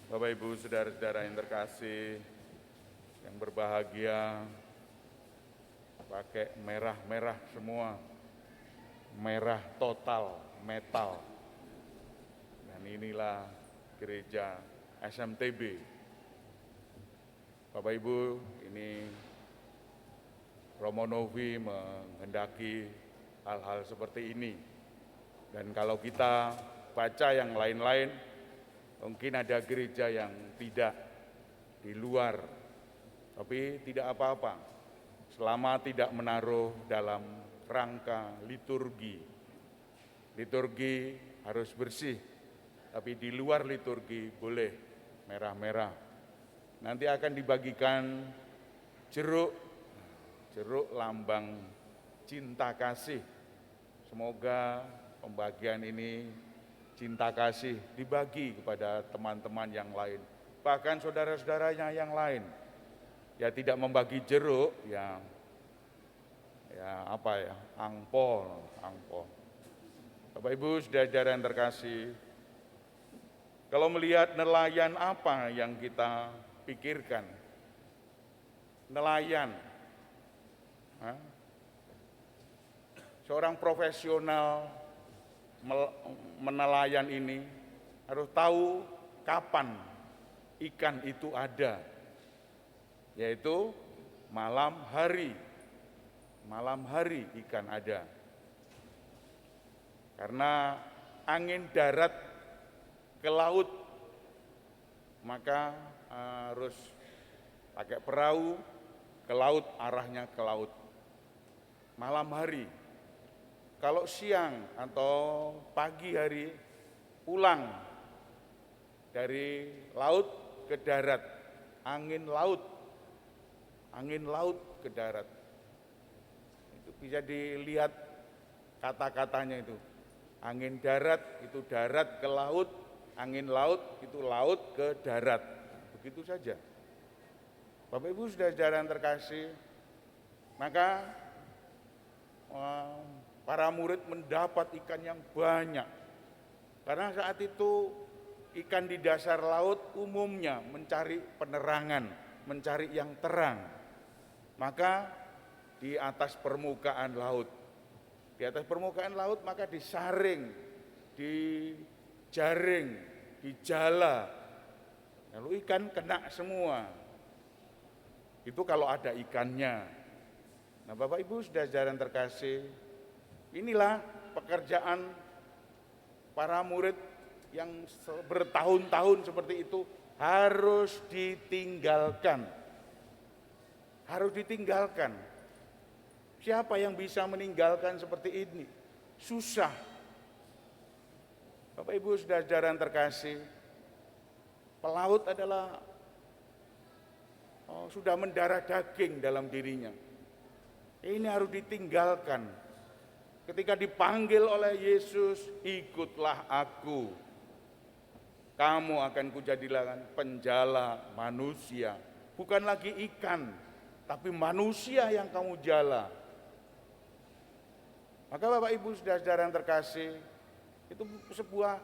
Bapak Ibu saudara-saudara yang terkasih, yang berbahagia, pakai merah-merah semua, merah total, metal. Dan inilah gereja SMTB. Bapak Ibu, ini Romo Novi menghendaki hal-hal seperti ini. Dan kalau kita baca yang lain-lain, mungkin ada gereja yang tidak di luar, tapi tidak apa-apa, selama tidak menaruh dalam rangka liturgi. Liturgi harus bersih, tapi di luar liturgi boleh merah-merah. Nanti akan dibagikan jeruk lambang cinta kasih. Semoga pembagian ini cinta kasih dibagi kepada teman-teman yang lain, bahkan saudara-saudaranya yang lain. Ya tidak membagi jeruk, ya angpol. Bapak Ibu saudara-saudara yang terkasih, kalau melihat nelayan apa yang kita pikirkan? Nelayan, seorang profesional menelayan ini harus tahu kapan ikan itu ada, yaitu malam hari. Malam hari ikan ada, karena angin darat ke laut, maka harus pakai perahu ke laut, arahnya ke laut malam hari. Kalau siang atau pagi hari pulang dari laut ke darat, angin laut ke darat. Itu bisa dilihat kata-katanya itu. Angin darat itu darat ke laut, angin laut itu laut ke darat. Begitu saja. Bapak Ibu saudara-saudara yang terkasih, maka para murid mendapat ikan yang banyak, karena saat itu ikan di dasar laut umumnya mencari penerangan, mencari yang terang. Maka di atas permukaan laut, maka disaring, dijaring, dijala, lalu ikan kena semua. Itu kalau ada ikannya. Nah Bapak Ibu saudara-saudara yang terkasih, inilah pekerjaan para murid yang bertahun-tahun seperti itu harus ditinggalkan. Harus ditinggalkan. Siapa yang bisa meninggalkan seperti ini? Susah. Bapak Ibu saudara-saudara yang terkasih, pelaut adalah sudah mendarah daging dalam dirinya. Ini harus ditinggalkan. Ketika dipanggil oleh Yesus, ikutlah aku, kamu akan kujadikan penjala manusia. Bukan lagi ikan, tapi manusia yang kamu jala. Maka Bapak Ibu saudara-saudara yang terkasih, itu sebuah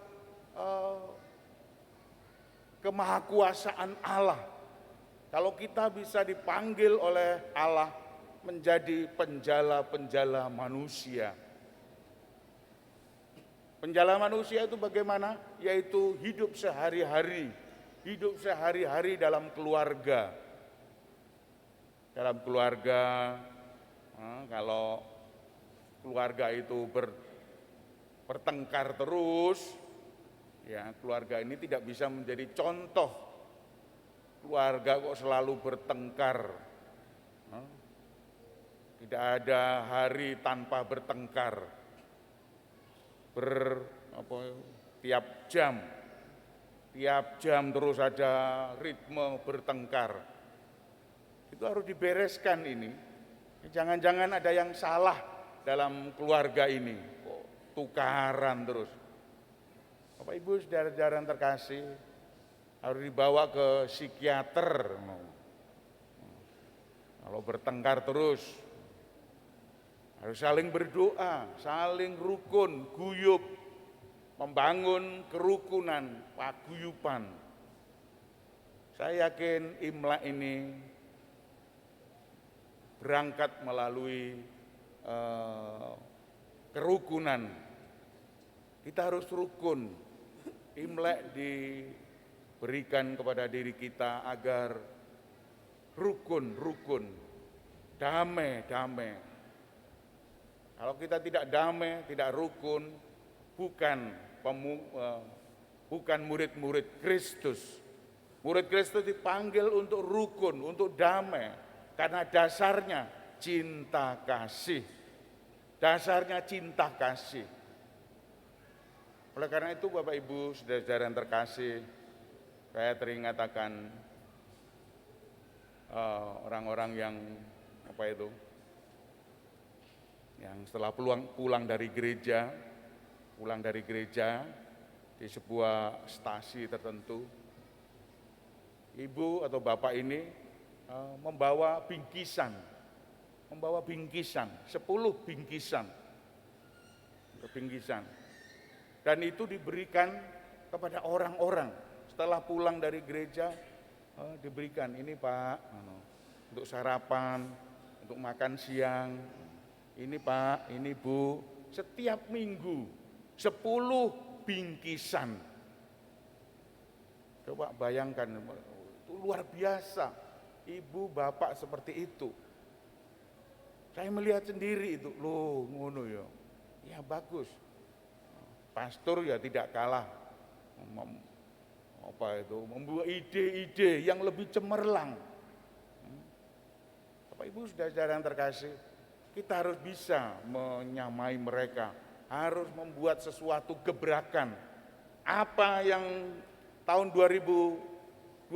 kemahakuasaan Allah. Kalau kita bisa dipanggil oleh Allah menjadi penjala-penjala manusia. Penjala manusia itu bagaimana? Yaitu hidup sehari-hari dalam keluarga. Dalam keluarga, kalau keluarga itu bertengkar terus, ya keluarga ini tidak bisa menjadi contoh. Keluarga kok selalu bertengkar. Tidak ada hari tanpa bertengkar. Tiap jam terus ada ritme bertengkar. Itu harus dibereskan ini. Jangan-jangan ada yang salah dalam keluarga ini. Tukaran terus. Bapak Ibu saudara-saudara yang terkasih, harus dibawa ke psikiater. Kalau bertengkar terus, harus saling berdoa, saling rukun, guyub, membangun kerukunan, paguyuban. Saya yakin Imlek ini berangkat melalui kerukunan. Kita harus rukun. Imlek diberikan kepada diri kita agar rukun, damai. Kalau kita tidak damai, tidak rukun, bukan murid-murid Kristus. Murid Kristus dipanggil untuk rukun, untuk damai, karena dasarnya cinta kasih. Dasarnya cinta kasih. Oleh karena itu Bapak Ibu, saudara-saudara yang terkasih, saya teringat akan orang-orang yang yang setelah pulang dari gereja di sebuah stasi tertentu, ibu atau bapak ini membawa bingkisan, 10 bingkisan. Dan itu diberikan kepada orang-orang setelah pulang dari gereja, diberikan ini Pak, untuk sarapan, untuk makan siang, ini Pak, ini Bu, setiap minggu 10 bingkisan. Coba bayangkan, itu luar biasa, ibu bapak seperti itu. Saya melihat sendiri itu, loh ngono ya, ya bagus. Pastor ya tidak kalah membuat ide-ide yang lebih cemerlang. Bapak Ibu saudara yang terkasih, kita harus bisa menyamai mereka, harus membuat sesuatu gebrakan. Apa yang tahun 2023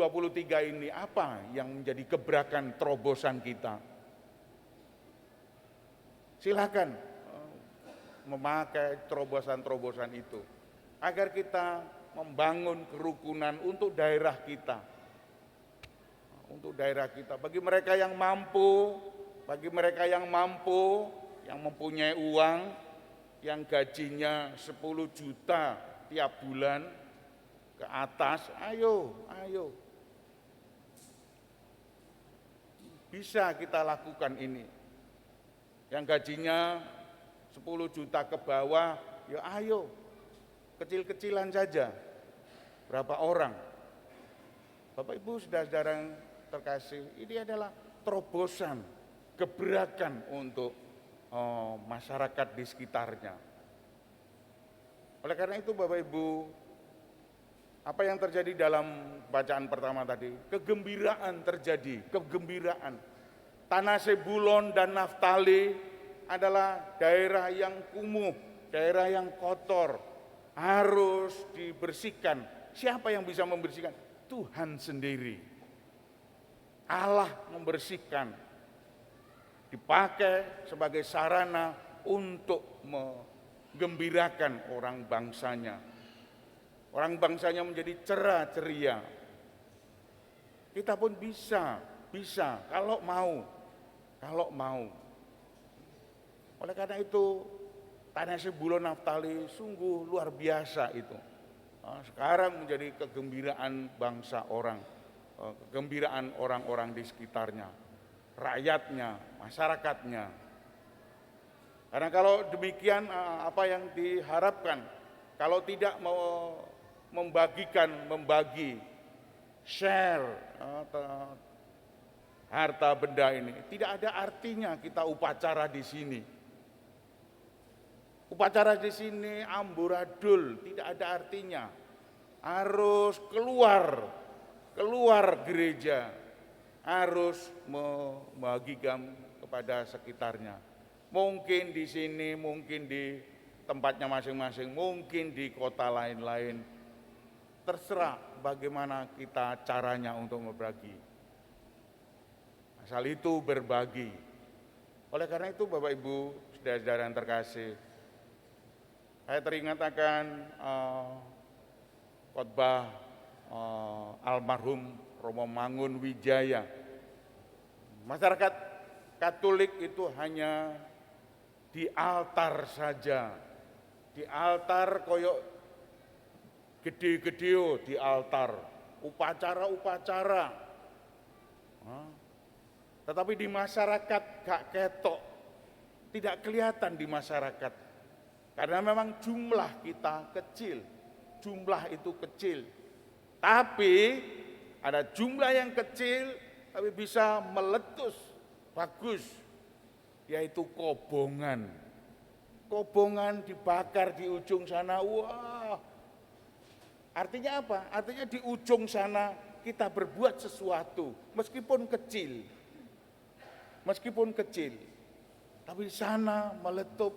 ini, apa yang menjadi gebrakan terobosan kita? Silakan memakai terobosan-terobosan itu agar kita membangun kerukunan untuk daerah kita. Bagi mereka yang mampu, yang mempunyai uang, yang gajinya 10 juta tiap bulan ke atas, ayo. Bisa kita lakukan ini. Yang gajinya 10 juta ke bawah, ya ayo, kecil-kecilan saja. Berapa orang? Bapak Ibu saudara-saudara yang terkasih, ini adalah terobosan, gebrakan untuk masyarakat di sekitarnya. Oleh karena itu Bapak Ibu, apa yang terjadi dalam bacaan pertama tadi? Kegembiraan terjadi, kegembiraan. Tanah Sebulon dan Naftali adalah daerah yang kumuh, daerah yang kotor, harus dibersihkan. Siapa yang bisa membersihkan? Tuhan sendiri. Allah membersihkan, dipakai sebagai sarana untuk menggembirakan orang bangsanya. Orang bangsanya menjadi cerah ceria. Kita pun bisa kalau mau. Oleh karena itu, tanah Sebulon Naftali sungguh luar biasa itu. Sekarang menjadi kegembiraan bangsa orang, kegembiraan orang-orang di sekitarnya, rakyatnya, masyarakatnya. Karena kalau demikian, apa yang diharapkan? Kalau tidak mau membagi, share harta benda ini, tidak ada artinya kita upacara di sini. Upacara di sini amburadul, tidak ada artinya. Harus keluar gereja, harus membagikan kepada sekitarnya. Mungkin di sini, mungkin di tempatnya masing-masing, mungkin di kota lain-lain. Terserah bagaimana kita caranya untuk berbagi. Asal itu berbagi. Oleh karena itu Bapak Ibu, saudara-saudara yang terkasih, saya teringat akan khotbah almarhum Romo Mangun Wijaya. Masyarakat Katolik itu hanya di altar saja, di altar koyok gede-gede di altar, upacara-upacara. Tetapi di masyarakat gak ketok, tidak kelihatan di masyarakat. Karena memang jumlah kita kecil, jumlah itu kecil. Tapi ada jumlah yang kecil, tapi bisa meletus, bagus, yaitu kobongan. Kobongan dibakar di ujung sana, wah. Artinya apa? Artinya di ujung sana kita berbuat sesuatu, meskipun kecil. Meskipun kecil, tapi di sana meletup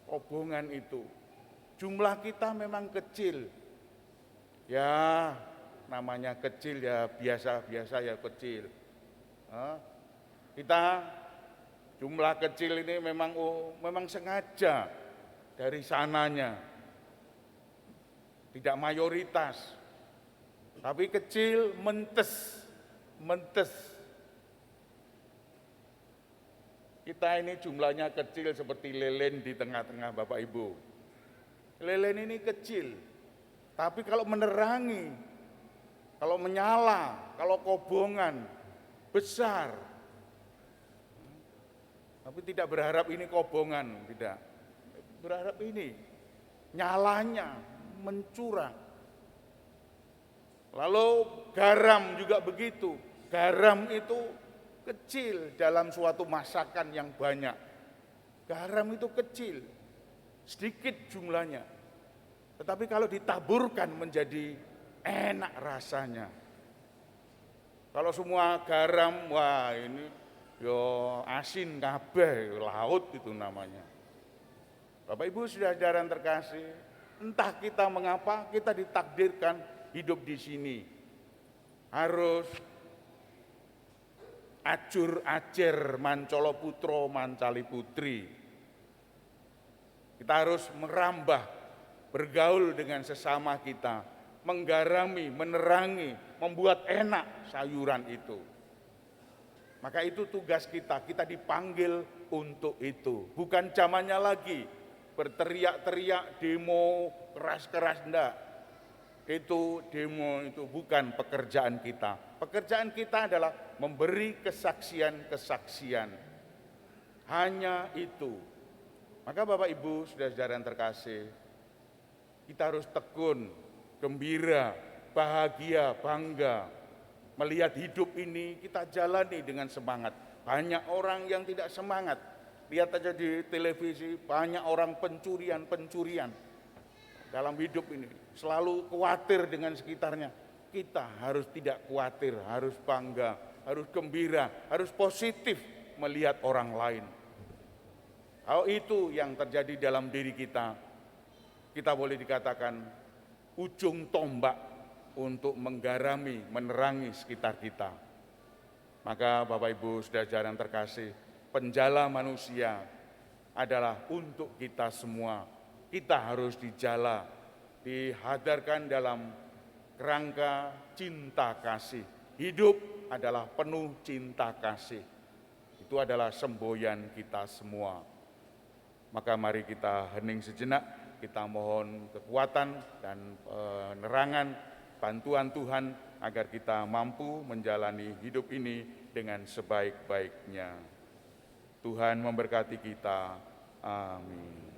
kobongan itu. Jumlah kita memang kecil. Ya, namanya kecil ya biasa-biasa ya kecil. Kita jumlah kecil ini memang sengaja dari sananya. Tidak mayoritas. Tapi kecil mentes. Kita ini jumlahnya kecil seperti lilin di tengah-tengah Bapak Ibu. Lilin ini kecil, tapi kalau menerangi, kalau menyala, kalau kobongan, besar. Tapi tidak berharap ini kobongan, tidak. Berharap ini, nyalanya mencurah. Lalu garam juga begitu, garam itu kecil dalam suatu masakan yang banyak. Garam itu kecil, sedikit jumlahnya. Tetapi kalau ditaburkan menjadi enak rasanya. Kalau semua garam, wah ini yo asin kabeh, laut itu namanya. Bapak Ibu saudara terkasih, entah kita mengapa kita ditakdirkan hidup di sini. Harus acur acir mancolo putro mancali putri. Kita harus merambah, bergaul dengan sesama kita, menggarami, menerangi, membuat enak sayuran itu. Maka itu tugas kita dipanggil untuk itu. Bukan zamannya lagi berteriak-teriak, demo keras-keras, enggak. Itu demo itu bukan pekerjaan kita. Pekerjaan kita adalah memberi kesaksian-kesaksian. Hanya itu. Maka Bapak Ibu, saudara-saudara yang terkasih, kita harus tekun, gembira, bahagia, bangga. Melihat hidup ini kita jalani dengan semangat. Banyak orang yang tidak semangat. Lihat aja di televisi, banyak orang pencurian dalam hidup ini. Selalu khawatir dengan sekitarnya. Kita harus tidak khawatir, harus bangga, harus gembira, harus positif melihat orang lain. Kalau itu yang terjadi dalam diri kita boleh dikatakan ujung tombak untuk menggarami, menerangi sekitar kita. Maka Bapak Ibu saudara-saudara yang terkasih, penjala manusia adalah untuk kita semua. Kita harus dijala, dihadarkan dalam kerangka cinta kasih. Hidup adalah penuh cinta kasih. Itu adalah semboyan kita semua. Maka mari kita hening sejenak, kita mohon kekuatan dan penerangan, bantuan Tuhan agar kita mampu menjalani hidup ini dengan sebaik-baiknya. Tuhan memberkati kita. Amin.